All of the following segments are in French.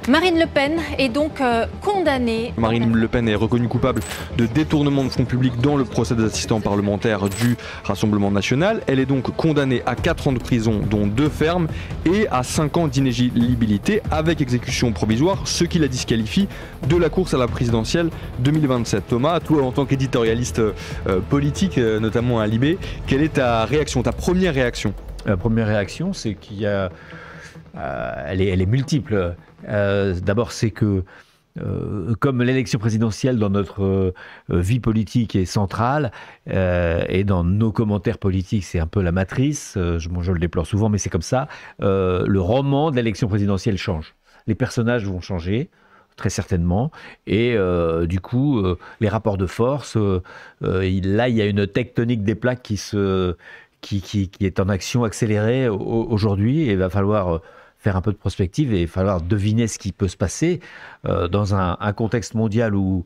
Marine Le Pen est donc condamnée. Marine Le Pen est reconnue coupable de détournement de fonds publics dans le procès des assistants parlementaires du Rassemblement national. Elle est donc condamnée à 4 ans de prison, dont 2 fermes, et à 5 ans d'inéligibilité avec exécution provisoire, ce qui la disqualifie de la course à la présidentielle 2027. Thomas, toi en tant qu'éditorialiste politique, notamment à Libé, quelle est ta réaction, ta première réaction? La première réaction, c'est qu'il y a... elle est multiple. D'abord, c'est que comme l'élection présidentielle dans notre vie politique est centrale et dans nos commentaires politiques, c'est un peu la matrice, je le déplore souvent, mais c'est comme ça, le roman de l'élection présidentielle change. Les personnages vont changer, très certainement, et du coup, les rapports de force, là, il y a une tectonique des plaques qui est en action accélérée aujourd'hui, et il va falloir faire un peu de prospective et il va falloir deviner ce qui peut se passer dans un contexte mondial où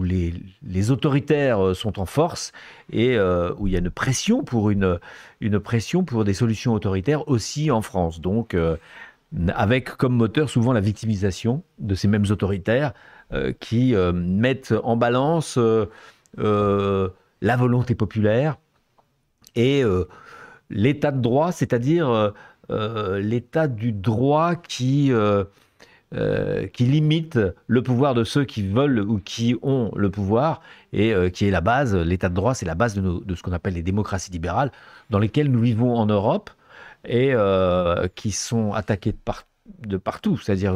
les autoritaires sont en force et où il y a une pression pour des solutions autoritaires aussi en France. Donc, avec comme moteur souvent la victimisation de ces mêmes autoritaires qui mettent en balance la volonté populaire et l'état de droit, c'est-à-dire l'état du droit qui limite le pouvoir de ceux qui veulent ou qui ont le pouvoir et qui est la base, l'état de droit, c'est la base de ce qu'on appelle les démocraties libérales dans lesquelles nous vivons en Europe et qui sont attaquées de partout. C'est-à-dire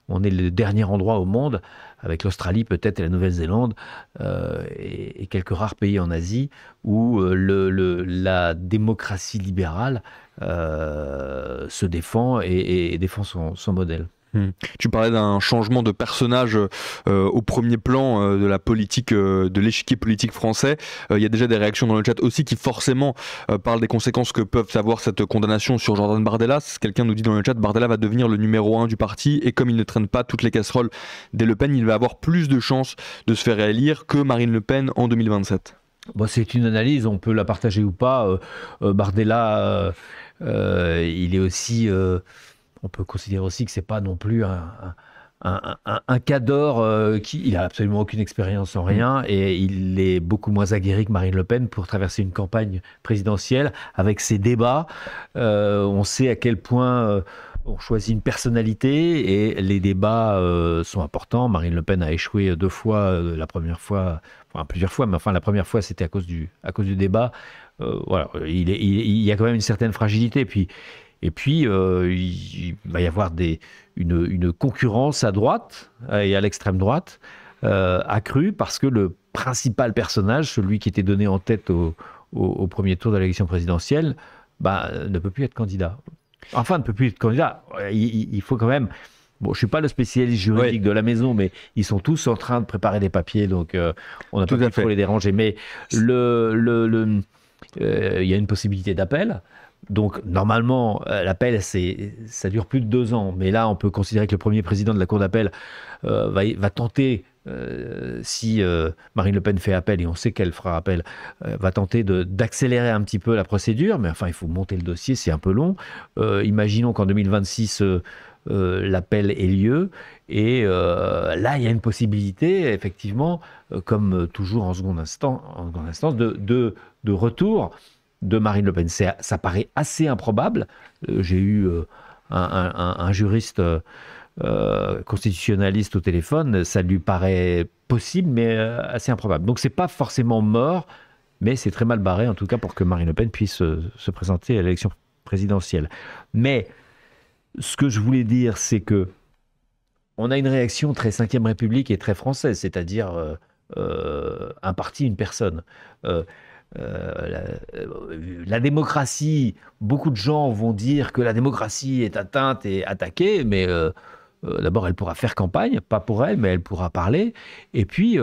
on est le dernier endroit au monde, avec l'Australie peut-être et la Nouvelle-Zélande et quelques rares pays en Asie, où la démocratie libérale se défend et défend son modèle. Tu parlais d'un changement de personnage au premier plan de la politique, de l'échiquier politique français. Il y a déjà des réactions dans le chat aussi qui forcément parlent des conséquences que peuvent avoir cette condamnation sur Jordan Bardella. Quelqu'un nous dit dans le chat, Bardella va devenir le numéro 1 du parti et comme il ne traîne pas toutes les casseroles des Le Pen, il va avoir plus de chances de se faire réélire que Marine Le Pen en 2027. Bon, c'est une analyse, on peut la partager ou pas. Bardella, il est aussi... on peut considérer aussi que c'est pas non plus un cadre il a absolument aucune expérience en rien et il est beaucoup moins aguerri que Marine Le Pen pour traverser une campagne présidentielle avec ses débats. On sait à quel point on choisit une personnalité et les débats sont importants. Marine Le Pen a échoué 2 fois, la première fois, enfin plusieurs fois, mais enfin la première fois c'était à cause du débat. Voilà, il y a quand même une certaine fragilité. Et puis, il va y avoir une concurrence à droite et à l'extrême droite accrue parce que le principal personnage, celui qui était donné en tête au premier tour de l'élection présidentielle, ne peut plus être candidat. Enfin, ne peut plus être candidat. Il faut quand même... Bon, je ne suis pas le spécialiste juridique de la maison, mais ils sont tous en train de préparer des papiers, donc on n'a pas pu trop les déranger. Mais il y a une possibilité d'appel. Donc, normalement, l'appel, ça dure plus de 2 ans. Mais là, on peut considérer que le premier président de la Cour d'appel va tenter, si Marine Le Pen fait appel, et on sait qu'elle fera appel, va tenter d'accélérer un petit peu la procédure. Mais enfin, il faut monter le dossier, c'est un peu long. Imaginons qu'en 2026, l'appel ait lieu. Et là, il y a une possibilité, effectivement, comme toujours en seconde instance, de retour de Marine Le Pen. Ça paraît assez improbable. J'ai eu un juriste constitutionnaliste au téléphone, ça lui paraît possible, mais assez improbable. Donc c'est pas forcément mort, mais c'est très mal barré, en tout cas pour que Marine Le Pen puisse se présenter à l'élection présidentielle. Mais ce que je voulais dire, c'est que on a une réaction très 5e République et très française, c'est-à-dire un parti, une personne. La démocratie, beaucoup de gens vont dire que la démocratie est atteinte et attaquée, mais d'abord elle pourra faire campagne, pas pour elle, mais elle pourra parler. Et puis,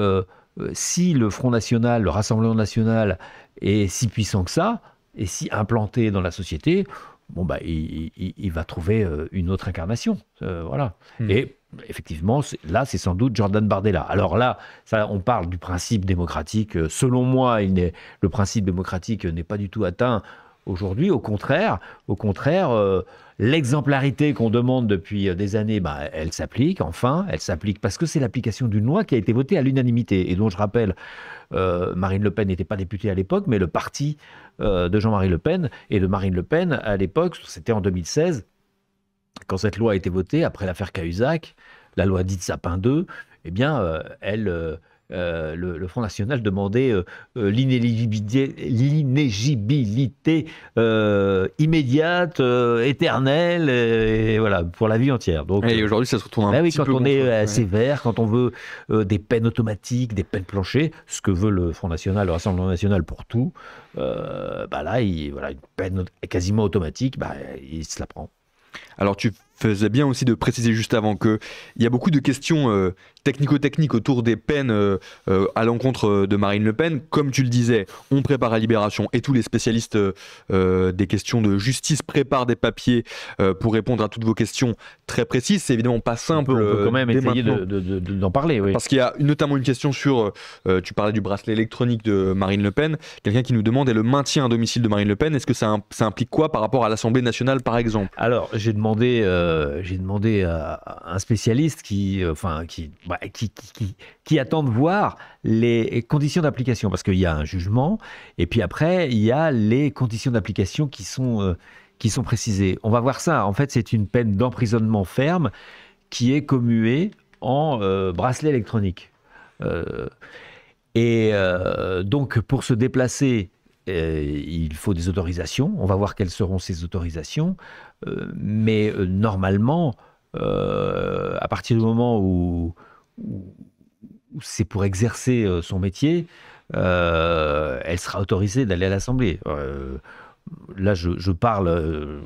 si le Front National, le Rassemblement National est si puissant que ça, et si implanté dans la société, il va trouver une autre incarnation. Voilà. Et effectivement, là, c'est sans doute Jordan Bardella. Alors là, on parle du principe démocratique. Selon moi, le principe démocratique n'est pas du tout atteint Aujourd'hui, au contraire, l'exemplarité qu'on demande depuis des années, elle s'applique, enfin, elle s'applique parce que c'est l'application d'une loi qui a été votée à l'unanimité et dont je rappelle, Marine Le Pen n'était pas députée à l'époque, mais le parti de Jean-Marie Le Pen et de Marine Le Pen à l'époque, c'était en 2016, quand cette loi a été votée, après l'affaire Cahuzac, la loi dite Sapin 2, eh bien, le Front National demandait l'inéligibilité immédiate, éternelle, et voilà, pour la vie entière. Donc, et aujourd'hui, ça se retourne un petit peu quand on est contre- sévère, quand on veut des peines automatiques, des peines planchées, ce que veut le Front National, le Rassemblement National pour tout, là, une peine quasiment automatique, il se la prend. Alors tu faisais bien aussi de préciser juste avant qu'il y a beaucoup de questions technico-techniques autour des peines à l'encontre de Marine Le Pen. Comme tu le disais, on prépare à Libération et tous les spécialistes des questions de justice préparent des papiers pour répondre à toutes vos questions très précises. C'est évidemment pas simple. On peut quand même dès essayer maintenant. d'en parler. Oui. Parce qu'il y a notamment une question sur, tu parlais du bracelet électronique de Marine Le Pen, quelqu'un qui nous demande, est le maintien à domicile de Marine Le Pen, est-ce que ça implique quoi par rapport à l'Assemblée nationale par exemple? Alors, j'ai demandé à un spécialiste qui attend de voir les conditions d'application, parce qu'il y a un jugement, et puis après, il y a les conditions d'application qui sont précisées. On va voir ça. En fait, c'est une peine d'emprisonnement ferme qui est commuée en bracelet électronique. Donc, pour se déplacer, il faut des autorisations. On va voir quelles seront ces autorisations. Mais normalement, à partir du moment où c'est pour exercer son métier, elle sera autorisée d'aller à l'Assemblée. Là, je parle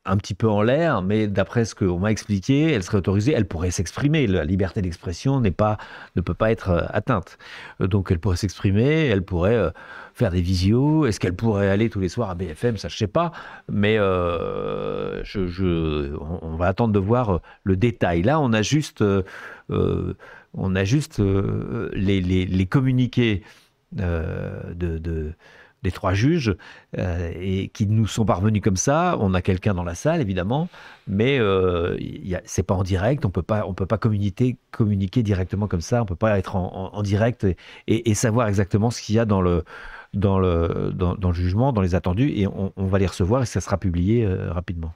un petit peu en l'air, mais d'après ce qu'on m'a expliqué, elle serait autorisée, elle pourrait s'exprimer. La liberté d'expression ne peut pas être atteinte. Donc elle pourrait s'exprimer, elle pourrait faire des visios. Est-ce qu'elle pourrait aller tous les soirs à BFM? Ça, je ne sais pas. Mais on va attendre de voir le détail. Là, on a juste les communiqués des trois juges et qui nous sont parvenus comme ça. On a quelqu'un dans la salle, évidemment, mais c'est pas en direct. On peut pas communiquer directement comme ça. On peut pas être en direct et savoir exactement ce qu'il y a dans le jugement, dans les attendus, et on va les recevoir et ça sera publié rapidement.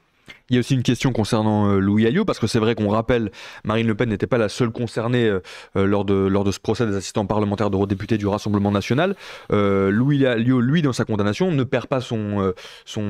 Il y a aussi une question concernant Louis Alliot, parce que c'est vrai qu'on rappelle, Marine Le Pen n'était pas la seule concernée lors de ce procès des assistants parlementaires d'eurodéputés du Rassemblement national. Louis Alliot, lui, dans sa condamnation, ne perd pas son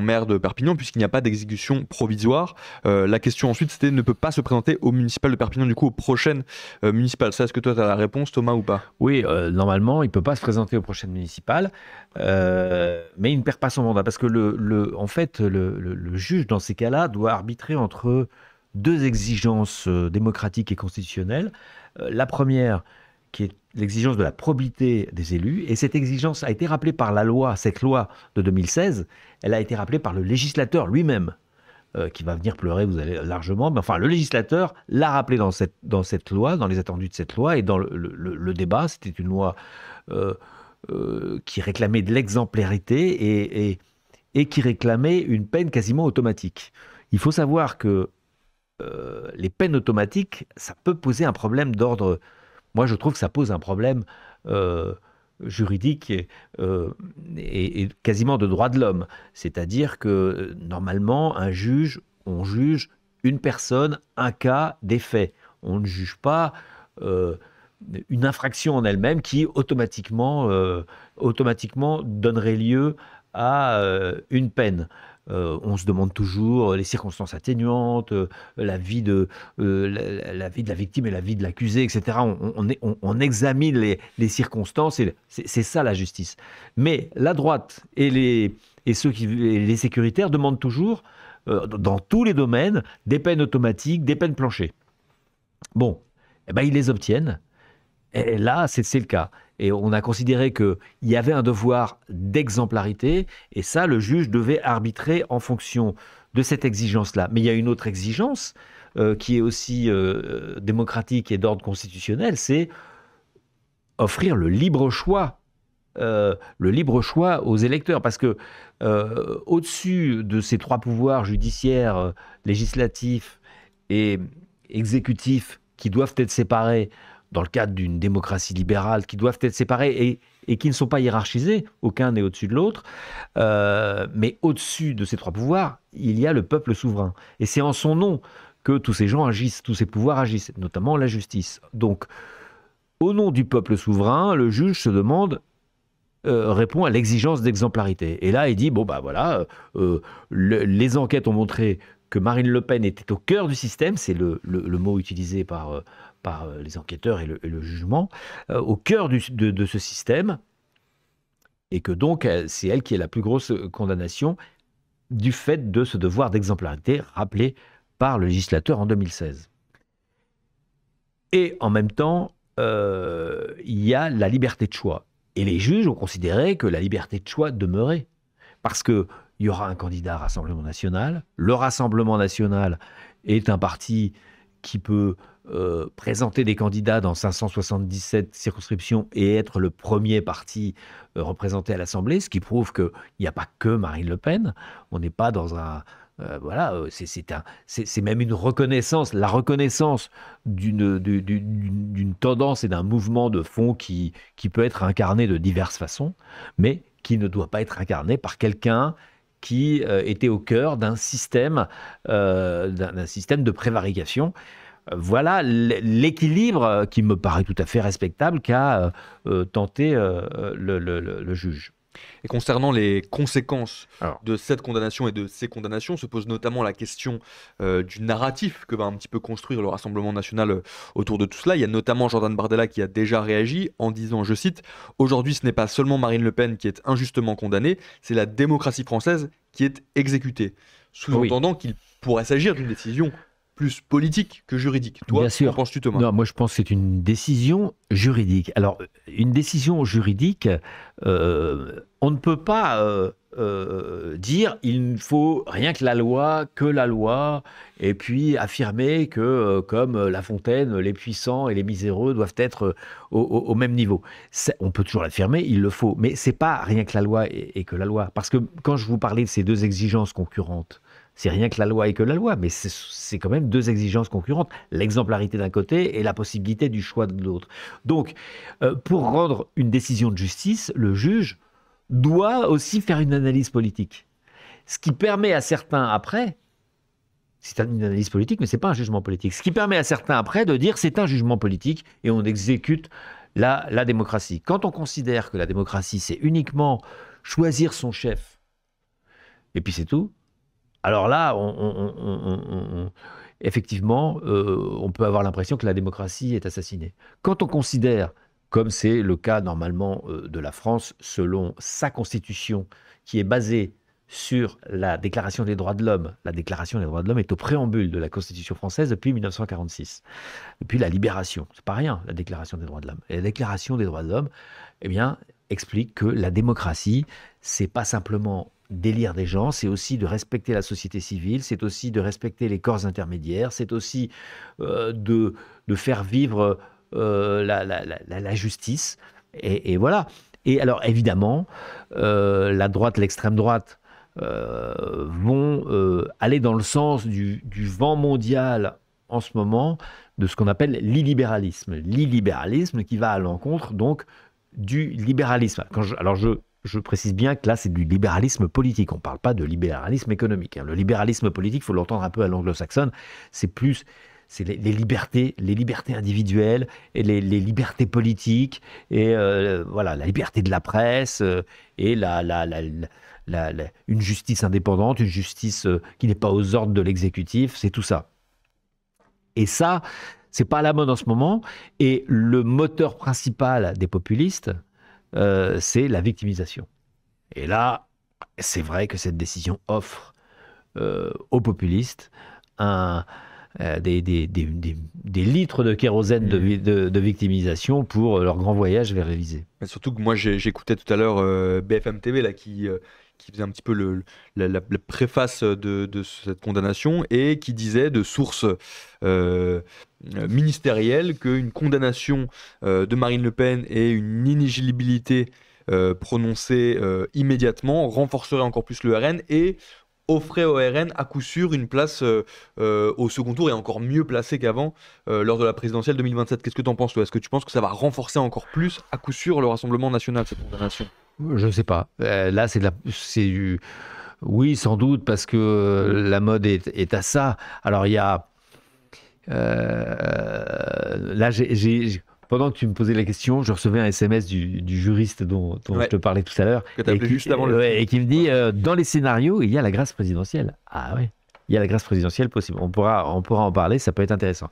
maire de Perpignan, puisqu'il n'y a pas d'exécution provisoire. La question ensuite, c'était ne peut pas se présenter au municipal de Perpignan, du coup, aux prochaines municipales. Ça, est-ce que toi, tu as la réponse, Thomas, ou pas? Oui, normalement, il ne peut pas se présenter aux prochaines municipales, mais il ne perd pas son mandat, parce que en fait, le juge, dans ces cas-là, doit arbitrer entre deux exigences démocratiques et constitutionnelles. La première, qui est l'exigence de la probité des élus, et cette exigence a été rappelée par cette loi de 2016, elle a été rappelée par le législateur lui-même, qui va venir pleurer, vous allez largement, mais enfin, le législateur l'a rappelé dans cette loi, dans les attendus de cette loi, et dans le débat. C'était une loi qui réclamait de l'exemplarité et qui réclamait une peine quasiment automatique. Il faut savoir que les peines automatiques, ça peut poser un problème d'ordre. Moi, je trouve que ça pose un problème juridique et quasiment de droit de l'homme. C'est-à-dire que normalement, on juge une personne, un cas, des faits. On ne juge pas une infraction en elle-même qui automatiquement donnerait lieu à une peine. On se demande toujours les circonstances atténuantes, la vie de la victime et la vie de l'accusé, etc. On examine les circonstances, et c'est ça la justice. Mais la droite et les sécuritaires demandent toujours, dans tous les domaines, des peines automatiques, des peines planchées. Bon, ils les obtiennent. Et là, c'est le cas. Et on a considéré qu'il y avait un devoir d'exemplarité, et ça, le juge devait arbitrer en fonction de cette exigence-là. Mais il y a une autre exigence qui est aussi démocratique et d'ordre constitutionnel, c'est offrir le libre choix le libre choix aux électeurs. Parce que au-dessus de ces trois pouvoirs judiciaires, législatifs et exécutifs qui doivent être séparés dans le cadre d'une démocratie libérale, qui doivent être séparés et qui ne sont pas hiérarchisés, aucun n'est au-dessus de l'autre, mais au-dessus de ces trois pouvoirs, il y a le peuple souverain. Et c'est en son nom que tous ces gens agissent, tous ces pouvoirs agissent, notamment la justice. Donc, au nom du peuple souverain, le juge se demande, répond à l'exigence d'exemplarité. Et là, il dit, bon, bah voilà, les enquêtes ont montré que Marine Le Pen était au cœur du système, c'est le mot utilisé par les enquêteurs et le jugement, au cœur de ce système, et que donc, c'est elle qui est la plus grosse condamnation du fait de ce devoir d'exemplarité rappelé par le législateur en 2016. Et en même temps, il y a la liberté de choix. Et les juges ont considéré que la liberté de choix demeurait. Parce qu'il y aura un candidat Rassemblement national. Le Rassemblement national est un parti qui peut présenter des candidats dans 577 circonscriptions et être le premier parti représenté à l'Assemblée, ce qui prouve qu'il n'y a pas que Marine Le Pen. On n'est pas dans un... voilà, c'est même une reconnaissance, la reconnaissance d'une tendance et d'un mouvement de fond qui peut être incarné de diverses façons, mais qui ne doit pas être incarné par quelqu'un qui était au cœur d'un système de prévarication. Voilà l'équilibre qui me paraît tout à fait respectable qu'a tenté le juge. Et concernant les conséquences de cette condamnation et de ces condamnations, se pose notamment la question du narratif que va un petit peu construire le Rassemblement national autour de tout cela. Il y a notamment Jordan Bardella qui a déjà réagi en disant, je cite, « Aujourd'hui, ce n'est pas seulement Marine Le Pen qui est injustement condamnée, c'est la démocratie française qui est exécutée. » Sous-entendant qu'il pourrait s'agir d'une décision plus politique que juridique. Toi, qu'en penses-tu, Thomas ? Non, moi je pense que c'est une décision juridique. Alors, une décision juridique, on ne peut pas dire il faut rien que la loi, et puis affirmer que, comme La Fontaine, les puissants et les miséreux doivent être au même niveau. On peut toujours l'affirmer, il le faut, mais c'est pas rien que la loi et que la loi. Parce que quand je vous parlais de ces deux exigences concurrentes, c'est rien que la loi et que la loi, mais c'est quand même deux exigences concurrentes. L'exemplarité d'un côté et la possibilité du choix de l'autre. Donc, pour rendre une décision de justice, le juge doit aussi faire une analyse politique. Ce qui permet à certains après, c'est une analyse politique, mais ce n'est pas un jugement politique, ce qui permet à certains après de dire c'est un jugement politique et on exécute la démocratie. Quand on considère que la démocratie, c'est uniquement choisir son chef, et puis c'est tout, alors là, effectivement, on peut avoir l'impression que la démocratie est assassinée. Quand on considère, comme c'est le cas normalement de la France, selon sa constitution, qui est basée sur la Déclaration des droits de l'homme. La Déclaration des droits de l'homme est au préambule de la Constitution française depuis 1946, depuis la Libération. C'est pas rien, la Déclaration des droits de l'homme. Et la Déclaration des droits de l'homme, eh bien, explique que la démocratie, c'est pas simplement d'élire des gens, c'est aussi de respecter la société civile, c'est aussi de respecter les corps intermédiaires, c'est aussi de faire vivre la justice. Et voilà. Et alors, évidemment, la droite, l'extrême droite, vont aller dans le sens du vent mondial en ce moment de ce qu'on appelle l'illibéralisme. L'illibéralisme qui va à l'encontre donc du libéralisme. Alors je précise bien que là c'est du libéralisme politique, on ne parle pas de libéralisme économique. Le libéralisme politique, il faut l'entendre un peu à l'anglo-saxonne, c'est les libertés individuelles et les libertés politiques et voilà, la liberté de la presse et une justice indépendante, une justice qui n'est pas aux ordres de l'exécutif, c'est tout ça. Et ça, c'est pas à la mode en ce moment. Et le moteur principal des populistes, c'est la victimisation. Et là, c'est vrai que cette décision offre aux populistes des litres de kérosène de victimisation pour leur grand voyage vers l'Élysée. Surtout que moi, j'écoutais tout à l'heure BFM TV là, qui faisait un petit peu la préface de cette condamnation et qui disait de sources ministérielles qu'une condamnation de Marine Le Pen et une inéligibilité prononcée immédiatement renforcerait encore plus le RN et offrait au RN à coup sûr une place au second tour et encore mieux placée qu'avant lors de la présidentielle 2027. Qu'est-ce que tu en penses, toi? Est-ce que tu penses que ça va renforcer encore plus à coup sûr le Rassemblement national, cette condamnation? Je ne sais pas. Là, c'est du... Oui, sans doute, parce que la mode est à ça. Alors, il y a... là, pendant que tu me posais la question, je recevais un SMS du juriste dont je te parlais tout à l'heure. Que tu as appelé juste avant et qui me dit, dans les scénarios, il y a la grâce présidentielle. Ah ouais, il y a la grâce présidentielle possible. On pourra en parler, ça peut être intéressant.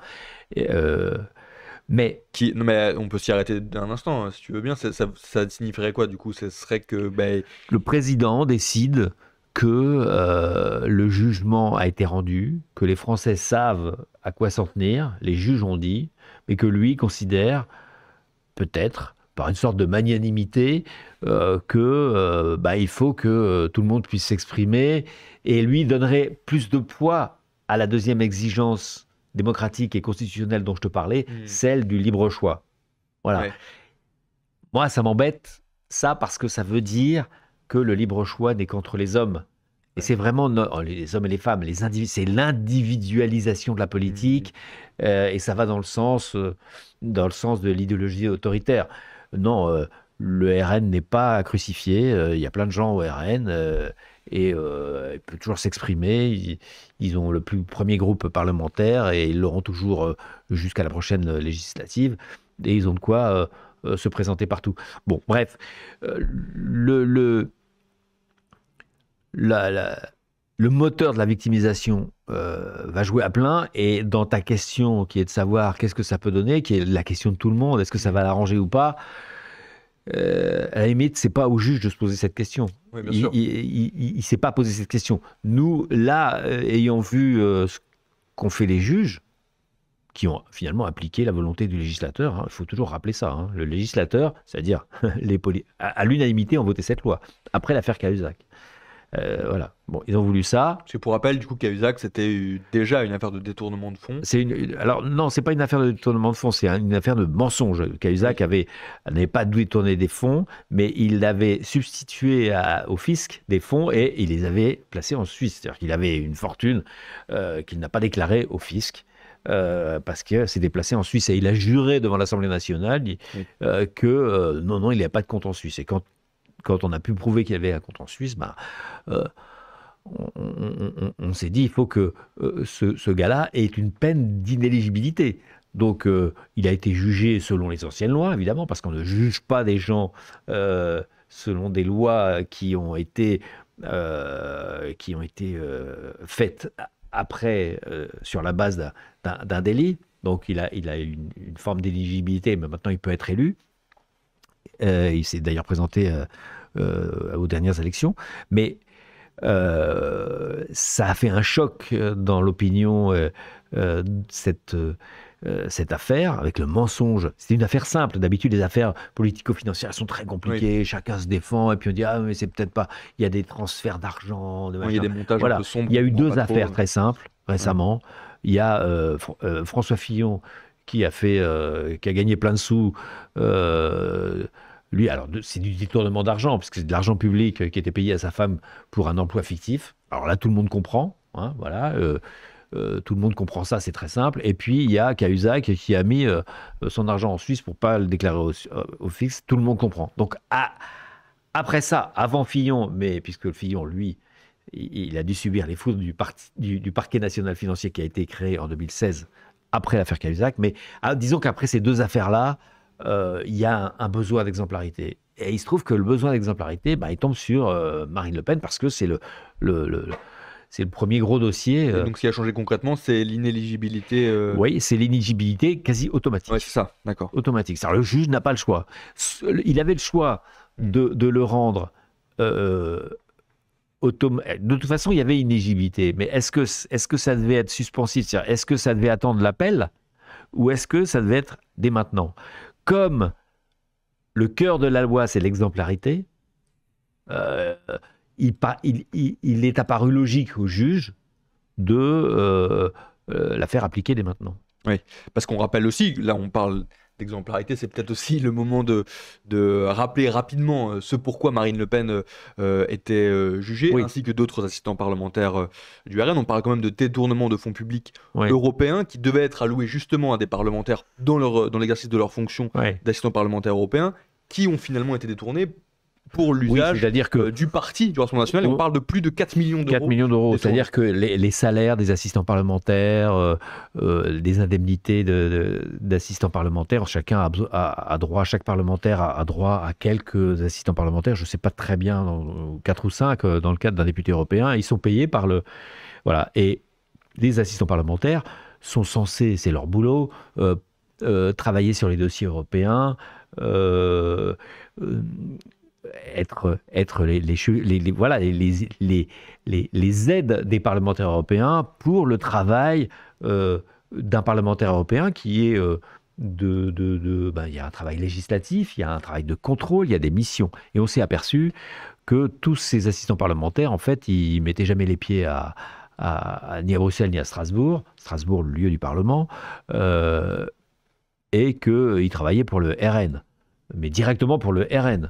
Mais on peut s'y arrêter un instant, hein, si tu veux bien. Ça signifierait quoi, du coup? Ce serait que... le président décide que le jugement a été rendu, que les Français savent à quoi s'en tenir, les juges ont dit, mais que lui considère, peut-être, par une sorte de magnanimité, il faut que tout le monde puisse s'exprimer, et lui donnerait plus de poids à la deuxième exigence démocratique et constitutionnelle dont je te parlais, celle du libre choix. Voilà. Ouais. Moi, ça m'embête, ça, parce que ça veut dire que le libre choix n'est qu'entre les hommes. Et c'est vraiment les hommes et les femmes, c'est l'individualisation de la politique, et ça va dans le sens de l'idéologie autoritaire. Non, le RN n'est pas crucifié, il y a plein de gens au RN, et il peut toujours s'exprimer, ils ont le premier groupe parlementaire, et ils l'auront toujours jusqu'à la prochaine législative, et ils ont de quoi se présenter partout. Bon, bref, le moteur de la victimisation va jouer à plein, et dans ta question qui est de savoir qu'est-ce que ça peut donner, qui est la question de tout le monde, est-ce que ça va l'arranger ou pas, à la limite, c'est pas au juge de se poser cette question. Oui, bien sûr. Il s'est pas posé cette question. Nous, là, ayant vu ce qu'ont fait les juges, qui ont finalement appliqué la volonté du législateur, il faut toujours rappeler ça, le législateur, c'est-à-dire à l'unanimité, ont voté cette loi, après l'affaire Cahuzac. Voilà. Bon, ils ont voulu ça. Parce que pour rappel, du coup, Cahuzac, c'était déjà une affaire de détournement de fonds. Alors non, c'est pas une affaire de détournement de fonds, c'est une affaire de mensonge. Cahuzac n'avait pas détourné des fonds, mais il avait substitué au fisc des fonds et il les avait placés en Suisse. C'est-à-dire qu'il avait une fortune qu'il n'a pas déclarée au fisc. Parce que c'est déplacé en Suisse, et il a juré devant l'Assemblée nationale que non, il n'y a pas de compte en Suisse. Et quand on a pu prouver qu'il y avait un compte en Suisse, on s'est dit il faut que ce gars-là ait une peine d'inéligibilité. Donc il a été jugé selon les anciennes lois, évidemment, parce qu'on ne juge pas des gens selon des lois qui ont été faites après sur la base d'un délit. Donc il a une forme d'éligibilité, mais maintenant il peut être élu. Il s'est d'ailleurs présenté aux dernières élections, mais ça a fait un choc dans l'opinion, cette affaire, avec le mensonge. C'était une affaire simple. D'habitude, les affaires politico-financières sont très compliquées, chacun se défend, et puis on dit « Ah, mais c'est peut-être pas... » Il y a des transferts d'argent, il y a des montages un peu sombres. Il y a eu deux affaires très simples, récemment. Il y a François Fillon, qui a gagné plein de sous. Lui, alors, c'est du détournement d'argent, puisque c'est de l'argent public qui était payé à sa femme pour un emploi fictif. Alors là, tout le monde comprend. Voilà. Tout le monde comprend ça, c'est très simple. Et puis, il y a Cahuzac qui a mis son argent en Suisse pour ne pas le déclarer au fixe. Tout le monde comprend. Donc, après ça, avant Fillon, mais puisque Fillon, lui, il a dû subir les foudres du parquet national financier qui a été créé en 2016, après l'affaire Cahuzac. Mais disons qu'après ces deux affaires-là, il y a un besoin d'exemplarité. Et il se trouve que le besoin d'exemplarité, il tombe sur Marine Le Pen, parce que c'est c'est le premier gros dossier. Et donc, ce qui a changé concrètement, c'est l'inéligibilité. Oui, c'est l'inéligibilité quasi automatique. Oui, c'est ça, d'accord. Automatique. C'est-à-dire, le juge n'a pas le choix. Il avait le choix de le rendre automatique. De toute façon, il y avait inéligibilité. Mais est-ce que ça devait être suspensif? C'est-à-dire, est-ce que ça devait attendre l'appel, ou est-ce que ça devait être dès maintenant? Comme le cœur de la loi, c'est l'exemplarité, il est apparu logique au juge de la faire appliquer dès maintenant. Oui, parce qu'on rappelle aussi, là on parle exemplarité, c'est peut-être aussi le moment de rappeler rapidement ce pourquoi Marine Le Pen était jugée, ainsi que d'autres assistants parlementaires du RN. On parle quand même de détournement de fonds publics européens qui devaient être alloués justement à des parlementaires dans l'exercice de leur fonction d'assistants parlementaires européens, qui ont finalement été détournés pour l'usage du parti du Rassemblement national. Et on parle de plus de 4 millions d'euros. 4 millions d'euros, c'est-à-dire que les salaires des assistants parlementaires, les indemnités d'assistants parlementaires, chacun a droit, chaque parlementaire a droit à quelques assistants parlementaires, je ne sais pas très bien, 4 ou 5 dans le cadre d'un député européen, ils sont payés par le... Voilà, et les assistants parlementaires sont censés, c'est leur boulot, travailler sur les dossiers européens, être les aides des parlementaires européens pour le travail d'un parlementaire européen qui est il y a un travail législatif, il y a un travail de contrôle, il y a des missions. Et on s'est aperçu que tous ces assistants parlementaires, en fait, ils mettaient jamais les pieds ni à Bruxelles ni à Strasbourg, le lieu du Parlement, et qu'ils travaillaient pour le RN. Mais directement pour le RN.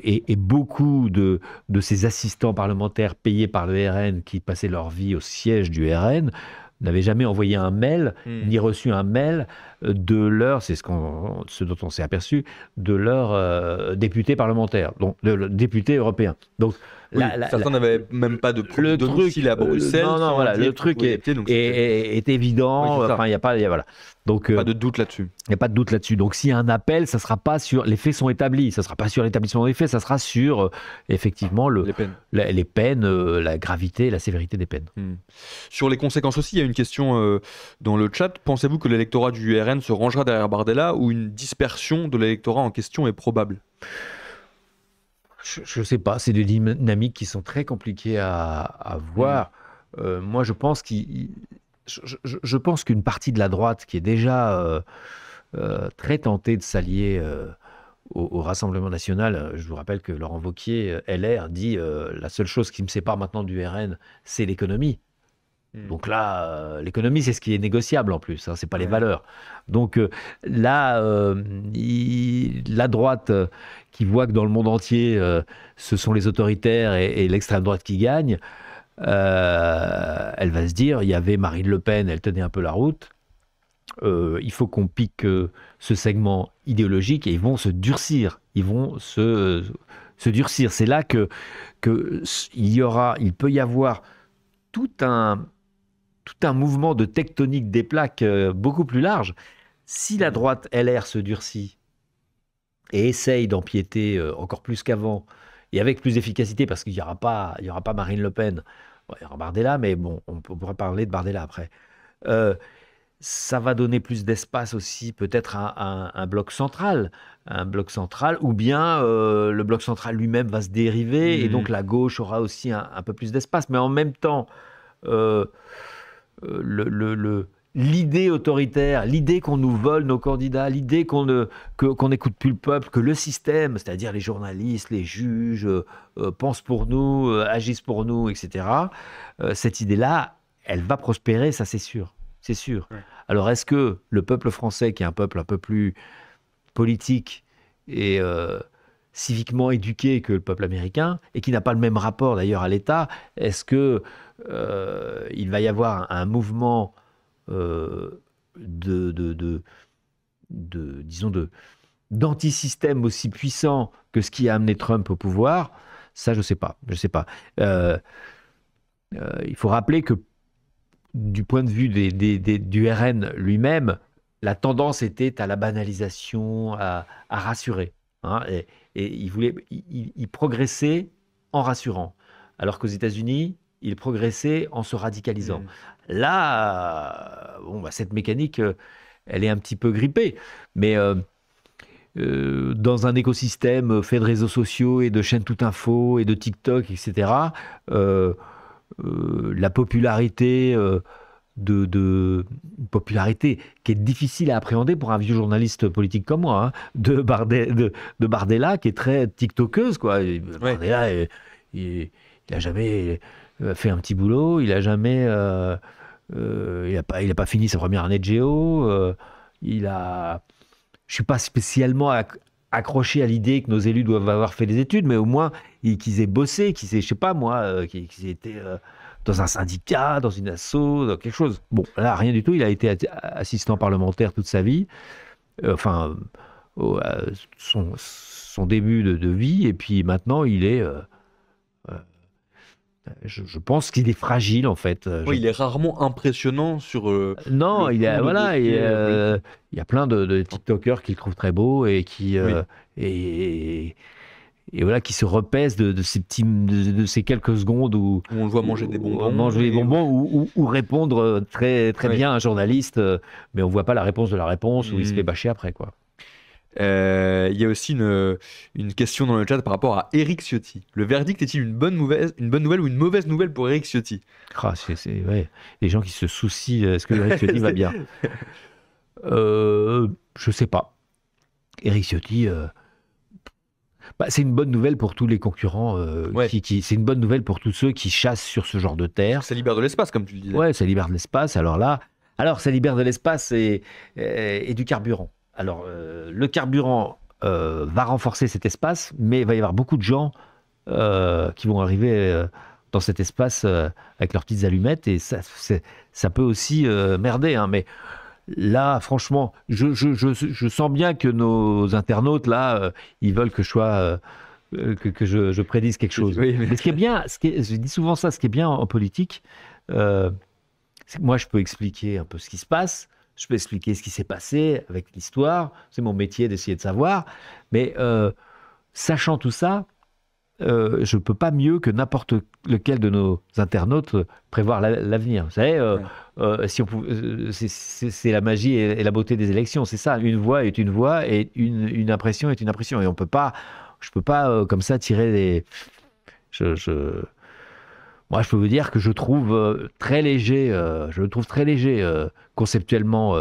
Et beaucoup de ces assistants parlementaires payés par le RN qui passaient leur vie au siège du RN n'avaient jamais envoyé un mail, ni reçu un mail de leur, c'est ce dont on s'est aperçu, de leur député parlementaire, donc de député européen. Donc, certains n'avaient même pas de domicile à Bruxelles. Le truc est évident. Enfin, il n'y a pas, voilà. Donc, pas de doute là-dessus. Il n'y a pas de doute là-dessus. Donc, s'il y a un appel, ça sera pas sur les faits sont établis. Ça sera pas sur l'établissement des faits. Ça sera sur effectivement les peines, la gravité, la sévérité des peines. Sur les conséquences aussi, il y a une question dans le chat. Pensez-vous que l'électorat du RN se rangera derrière Bardella ou une dispersion de l'électorat en question est probable? Je ne sais pas, c'est des dynamiques qui sont très compliquées à voir. Moi, je pense qu'une partie de la droite qui est déjà très tentée de s'allier au Rassemblement national, je vous rappelle que Laurent Wauquiez, LR, dit la seule chose qui me sépare maintenant du RN, c'est l'économie. Donc là, l'économie, c'est ce qui est négociable en plus, hein, c'est pas les valeurs. Donc là, la droite qui voit que dans le monde entier, ce sont les autoritaires et l'extrême droite qui gagnent, elle va se dire, il y avait Marine Le Pen, elle tenait un peu la route, il faut qu'on pique ce segment idéologique et ils vont se durcir. Ils vont se durcir. C'est là il peut y avoir tout un mouvement de tectonique des plaques beaucoup plus large. Si la droite LR se durcit et essaye d'empiéter encore plus qu'avant, et avec plus d'efficacité, parce qu'il n'y aura pas Marine Le Pen, il y aura Bardella, mais bon, on pourra parler de Bardella après. Ça va donner plus d'espace aussi, peut-être un bloc central, ou bien le bloc central lui-même va se dériver, et donc la gauche aura aussi un peu plus d'espace. Mais en même temps, l'idée autoritaire, l'idée qu'on nous vole nos candidats, l'idée qu'on n'écoute plus le peuple, que le système, c'est-à-dire les journalistes, les juges, pensent pour nous, agissent pour nous, etc., cette idée-là, elle va prospérer, ça c'est sûr. C'est sûr. Ouais. Alors est-ce que le peuple français, qui est un peuple un peu plus politique et civiquement éduqué que le peuple américain, et qui n'a pas le même rapport d'ailleurs à l'État, est-ce que il va y avoir un mouvement d'anti-système aussi puissant que ce qui a amené Trump au pouvoir? Ça, je ne sais pas. Il faut rappeler que du point de vue du RN lui-même, la tendance était à la banalisation, à rassurer. Hein, et il progressait en rassurant. Alors qu'aux États-Unis, il progressait en se radicalisant. Là, cette mécanique, elle est un petit peu grippée. Mais dans un écosystème fait de réseaux sociaux et de chaînes tout info et de TikTok, etc., la popularité popularité qui est difficile à appréhender pour un vieux journaliste politique comme moi, hein, de Bardella, qui est très tiktokeuse, quoi. Bardella, il a jamais fait un petit boulot, il a jamais il a pas fini sa première année de géo, Je suis pas spécialement accroché à l'idée que nos élus doivent avoir fait des études, mais au moins qu'ils aient bossé, qu'ils aient, je sais pas moi, qu'ils aient été dans un syndicat, dans une asso, dans quelque chose. Bon, là, rien du tout. Il a été assistant parlementaire toute sa vie. Enfin, son début de vie, et puis maintenant, il est... je pense qu'il est fragile, en fait. Oui, il est rarement impressionnant sur non, le il y a, fond de voilà, dossier, il y a plein de TikTokers qui le trouvent très beau et qui... Oui. Et voilà, qui se repaissent de ces quelques secondes où on le voit manger des bonbons. Manger des bonbons ou répondre très Oui. bien à un journaliste, mais on ne voit pas la réponse de la réponse, où il se fait bâcher après, quoi. Il y a aussi une question dans le chat par rapport à Éric Ciotti. Le verdict est-il une bonne nouvelle ou une mauvaise nouvelle pour Éric Ciotti? Ouais, les gens qui se soucient, est-ce que Éric Ciotti va bien? Je ne sais pas. Éric Ciotti... c'est une bonne nouvelle pour tous les concurrents. C'est une bonne nouvelle pour tous ceux qui chassent sur ce genre de terre. Ça libère de l'espace, comme tu le disais. Ouais, ça libère de l'espace. Alors ça libère de l'espace et du carburant. Alors, le carburant va renforcer cet espace, mais il va y avoir beaucoup de gens qui vont arriver dans cet espace avec leurs petites allumettes, et ça peut aussi merder, hein, mais là, franchement, je sens bien que nos internautes, là, ils veulent que je sois... que je prédise quelque chose. Oui, mais ce qui est bien, je dis souvent ça, ce qui est bien en politique, c'est que moi, je peux expliquer un peu ce qui se passe, je peux expliquer ce qui s'est passé avec l'histoire, c'est mon métier d'essayer de savoir, mais sachant tout ça, je ne peux pas mieux que n'importe lequel de nos internautes prévoir l'avenir. Vous savez, si c'est la magie et la beauté des élections, c'est ça. Une voix est une voix et une impression est une impression. Et je ne peux pas comme ça tirer des... Moi, je peux vous dire que je trouve très léger, conceptuellement,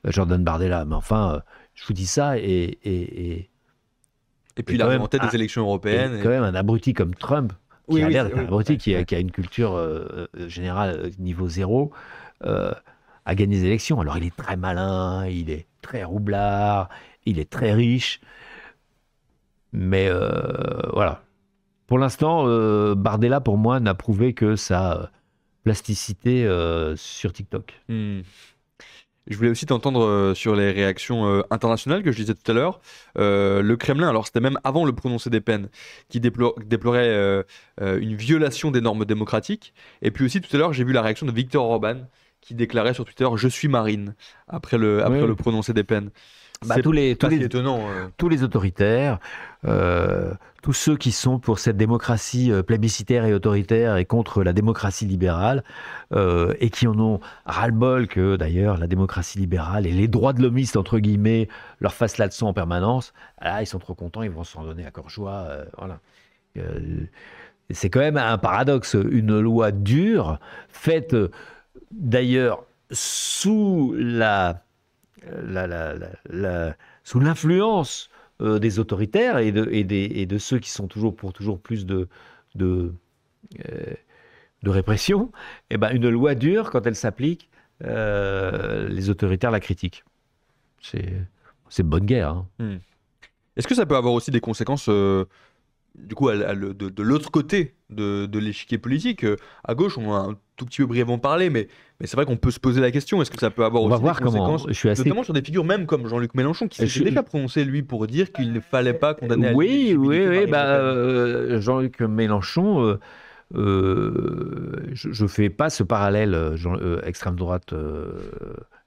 Jordan Bardella. Mais enfin, je vous dis ça et puis il arrive en tête des élections européennes. Quand même un abruti comme Trump, qui a l'air d'être un abruti, qui a une culture générale niveau zéro, a gagné des élections. Alors il est très malin, il est très roublard, il est très riche. Mais voilà. Pour l'instant, Bardella, pour moi, n'a prouvé que sa plasticité sur TikTok. Je voulais aussi t'entendre sur les réactions internationales que je disais tout à l'heure. Le Kremlin, alors c'était même avant le prononcé des peines, qui déplorait une violation des normes démocratiques. Et puis aussi tout à l'heure, j'ai vu la réaction de Viktor Orban, qui déclarait sur Twitter « Je suis Marine » après le prononcé des peines. Tous les étonnant. Tous les autoritaires, tous ceux qui sont pour cette démocratie plébiscitaire et autoritaire et contre la démocratie libérale, et qui en ont ras-le-bol que d'ailleurs la démocratie libérale et les droits de l'homiste, entre guillemets, leur fassent la leçon en permanence, là ils sont trop contents, ils vont s'en donner à cœur joie. Voilà. C'est quand même un paradoxe, une loi dure, faite d'ailleurs sous sous l'influence des autoritaires et de ceux qui sont toujours plus de répression, et ben une loi dure, quand elle s'applique, les autoritaires la critiquent. C'est bonne guerre. Hein. Est-ce que ça peut avoir aussi des conséquences du coup, de l'autre côté de l'échiquier politique? À gauche, on a un tout petit peu brièvement parlé, mais c'est vrai qu'on peut se poser la question, est-ce que ça peut avoir aussi des conséquences, notamment sur des figures même comme Jean-Luc Mélenchon, qui s'est déjà prononcé, lui, pour dire qu'il ne fallait pas condamner à Oui, Jean-Luc Mélenchon, je ne fais pas ce parallèle extrême droite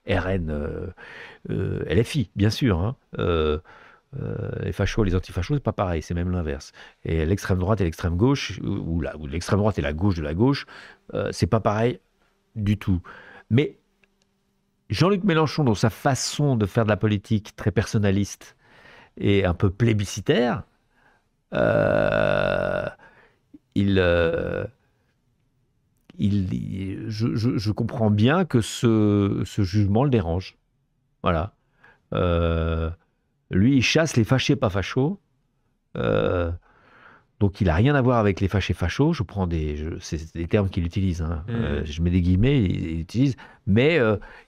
RN, LFI, bien sûr, hein. Les fachos, les antifachos, c'est pas pareil, c'est même l'inverse. Et l'extrême droite et l'extrême gauche, ou l'extrême droite et la gauche de la gauche, c'est pas pareil du tout. Mais Jean-Luc Mélenchon, dans sa façon de faire de la politique très personnaliste et un peu plébiscitaire, je comprends bien que ce jugement le dérange. Voilà. Lui, il chasse les fâchés pas fachos. Donc il n'a rien à voir avec les fachos. C'est des termes qu'il utilise. Hein. Je mets des guillemets, il utilise. Mais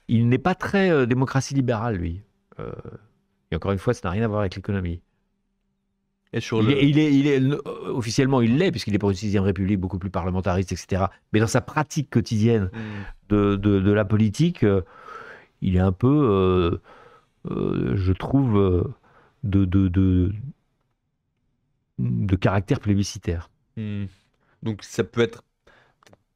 il n'est pas très démocratie libérale, lui. Et encore une fois, ça n'a rien à voir avec l'économie. Et sur officiellement, il l'est, puisqu'il est pour une 6e République beaucoup plus parlementariste, etc. Mais dans sa pratique quotidienne de la politique, il est un peu, je trouve, de caractère plébiscitaire. Donc ça peut être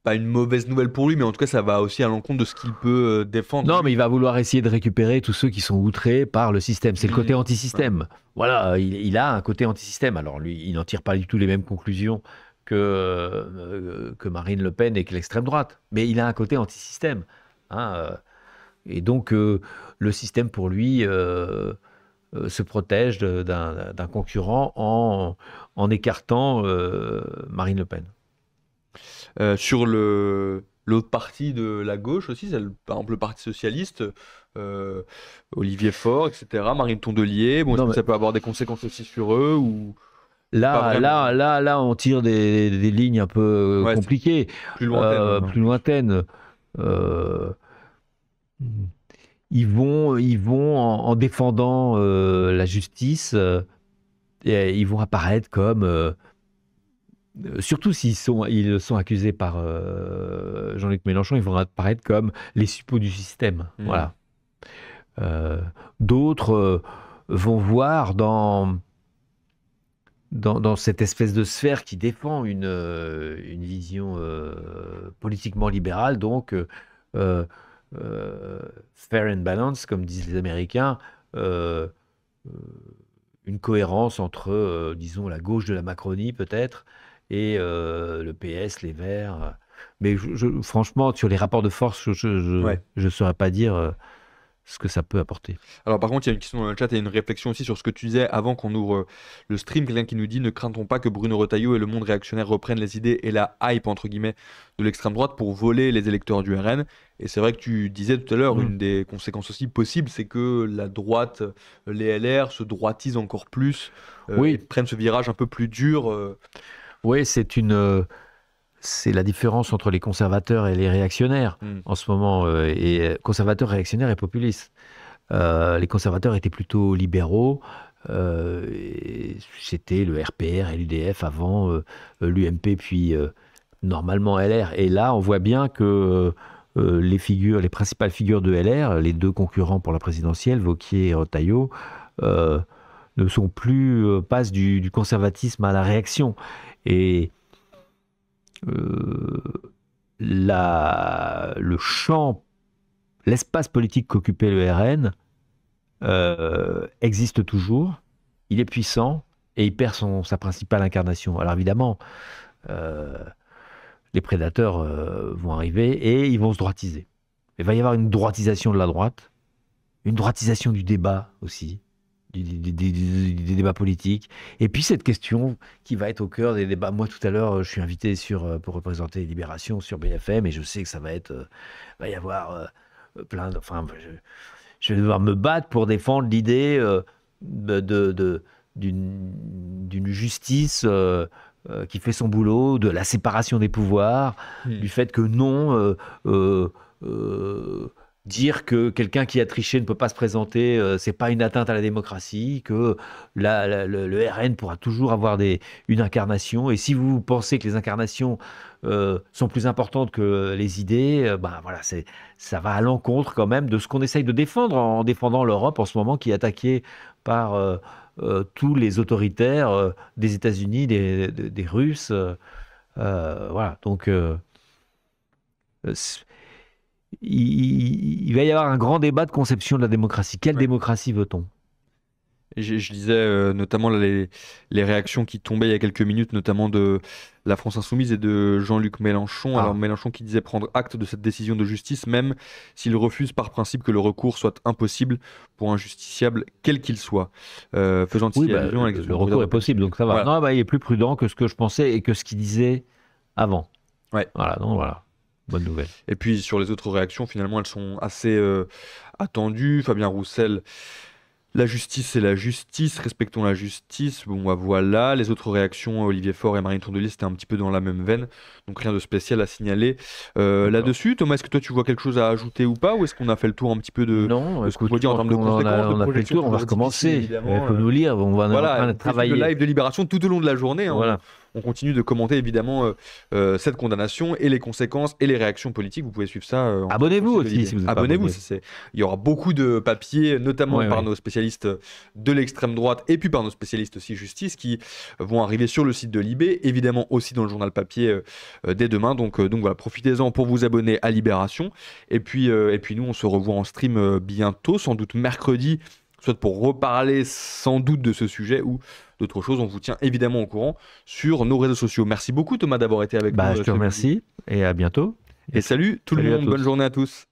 pas une mauvaise nouvelle pour lui, mais en tout cas ça va aussi à l'encontre de ce qu'il peut défendre. Non, mais il va vouloir essayer de récupérer tous ceux qui sont outrés par le système. C'est le côté anti-système. Ouais. Voilà, il a un côté anti-système. Alors lui, il n'en tire pas du tout les mêmes conclusions que Marine Le Pen et que l'extrême droite. Mais il a un côté anti-système. Hein, et donc le système pour lui se protège d'un concurrent en écartant Marine Le Pen. Sur l'autre partie de la gauche aussi, par exemple le Parti Socialiste, Olivier Faure, etc., Marine Tondelier, bon, est-ce que ça peut avoir des conséquences aussi sur eux ou... Là, on tire des lignes un peu compliquées, plus lointaines. Ils vont en défendant la justice, ils vont apparaître comme... surtout s'ils sont accusés par Jean-Luc Mélenchon, ils vont apparaître comme les suppôts du système. Voilà. D'autres vont voir dans cette espèce de sphère qui défend une vision politiquement libérale, donc fair and balance, comme disent les Américains, une cohérence entre, disons, la gauche de la Macronie peut-être, et le PS, les Verts. Mais franchement, sur les rapports de force, je ne saurais pas dire ce que ça peut apporter. Alors par contre, il y a une question dans le chat et une réflexion aussi sur ce que tu disais avant qu'on ouvre le stream. Quelqu'un qui nous dit: ne craint-on pas que Bruno Retailleau et le monde réactionnaire reprennent les idées et la hype entre guillemets de l'extrême droite pour voler les électeurs du RN? Et c'est vrai que tu disais tout à l'heure, une des conséquences aussi possibles, c'est que la droite, les LR, se droitisent encore plus, et prennent ce virage un peu plus dur. Oui, c'est la différence entre les conservateurs et les réactionnaires en ce moment, et conservateurs, réactionnaires et populistes. Les conservateurs étaient plutôt libéraux, c'était le RPR et l'UDF avant, l'UMP puis normalement LR. Et là, on voit bien que les principales figures de LR, les deux concurrents pour la présidentielle, Wauquiez et Retailleau, ne sont plus, passent du conservatisme à la réaction. Et le champ, l'espace politique qu'occupait le RN existe toujours, il est puissant et il perd sa principale incarnation. Alors évidemment, les prédateurs vont arriver et ils vont se droitiser. Il va y avoir une droitisation de la droite, une droitisation du débat aussi, des débats politiques. Et puis cette question qui va être au cœur des débats. Moi, tout à l'heure, je suis invité pour représenter Libération sur BFM, et je sais que ça va y avoir plein de... Enfin, je vais devoir me battre pour défendre l'idée d'une justice qui fait son boulot, de la séparation des pouvoirs, du fait que non... dire que quelqu'un qui a triché ne peut pas se présenter, c'est pas une atteinte à la démocratie, que le RN pourra toujours avoir une incarnation. Et si vous pensez que les incarnations sont plus importantes que les idées, voilà, ça va à l'encontre quand même de ce qu'on essaye de défendre en défendant l'Europe en ce moment, qui est attaquée par tous les autoritaires des États-Unis, des Russes. Voilà, donc... il va y avoir un grand débat de conception de la démocratie. Quelle démocratie veut-on ? Je lisais notamment les réactions qui tombaient il y a quelques minutes, notamment de la France Insoumise et de Jean-Luc Mélenchon. Alors Mélenchon qui disait prendre acte de cette décision de justice, même s'il refuse par principe que le recours soit impossible pour un justiciable, quel qu'il soit. Faisant ici allusion à le recours est possible, donc ça va. Voilà. Non, il est plus prudent que ce que je pensais et que ce qu'il disait avant. Ouais. Voilà, donc voilà. Bonne nouvelle. Et puis sur les autres réactions, finalement, elles sont assez attendues. Fabien Roussel La justice, c'est la justice, respectons la justice. Bon, bah, voilà, les autres réactions, Olivier Faure et Marine Tournelis, c'était un petit peu dans la même veine, donc rien de spécial à signaler là-dessus. Thomas, est-ce que toi tu vois quelque chose à ajouter ou pas, ou est-ce qu'on a fait le tour un petit peu de Non, ce qu'on écoute, peut dire en termes de on conséquences, de a fait le projection, tour, on va toujours difficile, recommencer. évidemment, Il faut nous lire, on va en voilà, train de on fait le travailler. live de Libération tout au long de la journée, hein. Voilà. On continue de commenter évidemment cette condamnation et les conséquences et les réactions politiques. Vous pouvez suivre ça. Abonnez-vous sur le site de aussi Libé. si vous êtes pas Abonnez-vous. abonné. Il y aura beaucoup de papiers, notamment Ouais, par ouais. nos spécialistes de l'extrême droite et puis par nos spécialistes aussi justice qui vont arriver sur le site de Libé, évidemment aussi dans le journal papier dès demain. Donc voilà, profitez-en pour vous abonner à Libération. Et puis nous, on se revoit en stream bientôt, sans doute mercredi, soit pour reparler sans doute de ce sujet ou d'autres choses. On vous tient évidemment au courant sur nos réseaux sociaux. Merci beaucoup Thomas d'avoir été avec nous. Je te remercie et à bientôt. Et salut tout le Salut à monde, tous. bonne journée à tous.